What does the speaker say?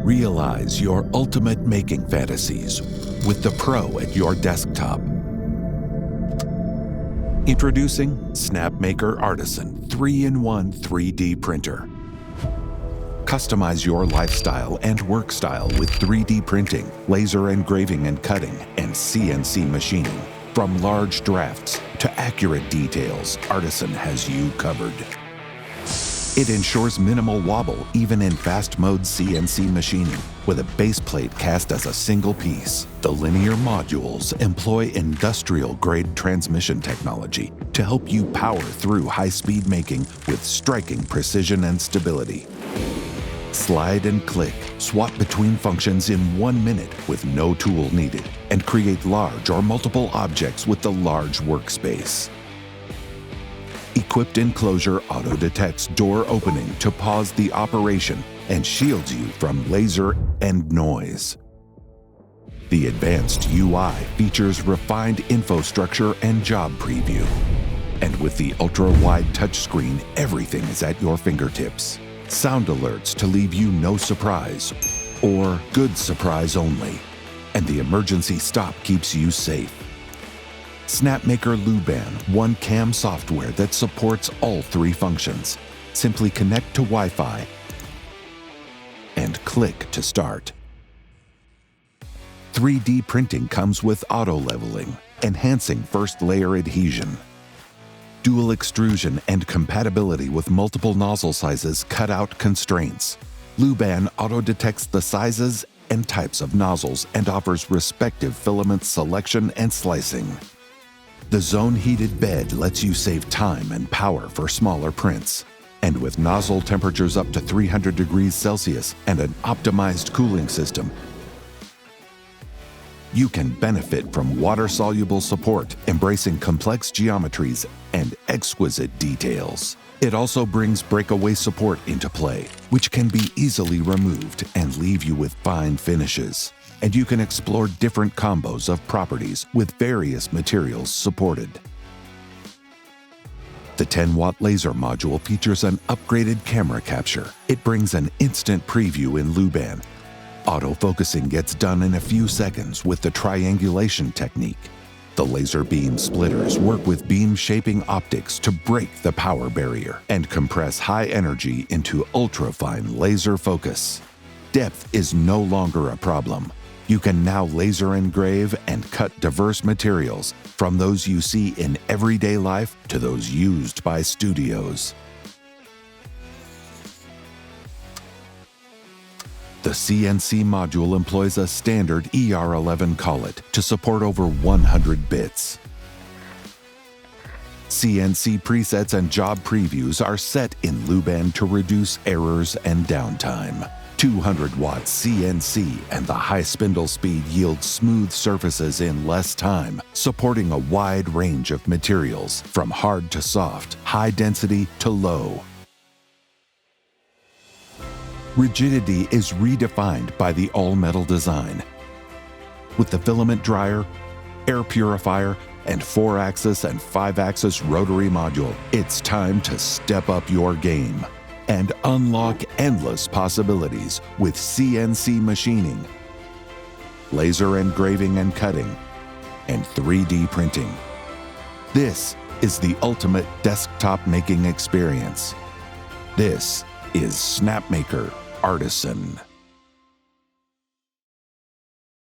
Realize your ultimate making fantasies with the Pro at your desktop. Introducing Snapmaker Artisan 3-in-1 3D printer. Customize your lifestyle and work style with 3D printing, laser engraving and cutting, and CNC machining. From large drafts to accurate details, Artisan has you covered. It ensures minimal wobble even in fast mode CNC machining. With a base plate cast as a single piece, the linear modules employ industrial-grade transmission technology to help you power through high-speed making with striking precision and stability. Slide and click, swap between functions in 1 minute with no tool needed, and create large or multiple objects with the large workspace. Equipped enclosure auto-detects door opening to pause the operation and shields you from laser and noise. The advanced UI features refined infrastructure and job preview. And with the ultra-wide touchscreen, everything is at your fingertips. Sound alerts to leave you no surprise, or good surprise only. And the emergency stop keeps you safe. Snapmaker Luban one-cam software that supports all 3 functions. Simply connect to Wi-Fi and click to start. 3D printing comes with auto-leveling, enhancing first-layer adhesion. Dual-extrusion and compatibility with multiple nozzle sizes cut out constraints. Luban auto-detects the sizes and types of nozzles and offers respective filament selection and slicing. The zone-heated bed lets you save time and power for smaller prints. And with nozzle temperatures up to 300 degrees Celsius and an optimized cooling system, you can benefit from water-soluble support, embracing complex geometries and exquisite details. It also brings breakaway support into play, which can be easily removed and leave you with fine finishes. And you can explore different combos of properties with various materials supported. The 10-watt laser module features an upgraded camera capture. It brings an instant preview in Luban. Autofocusing gets done in a few seconds with the triangulation technique. The laser beam splitters work with beam shaping optics to break the power barrier and compress high energy into ultra-fine laser focus. Depth is no longer a problem. You can now laser engrave and cut diverse materials, from those you see in everyday life to those used by studios. The CNC module employs a standard ER11 collet to support over 100 bits. CNC presets and job previews are set in Luban to reduce errors and downtime. 200-watt CNC and the high spindle speed yield smooth surfaces in less time, supporting a wide range of materials, from hard to soft, high density to low. Rigidity is redefined by the all-metal design. With the filament dryer, air purifier, and 4-axis and 5-axis rotary module, it's time to step up your game and unlock endless possibilities with CNC machining, laser engraving and cutting, and 3D printing. This is the ultimate desktop making experience. This is Snapmaker Artisan.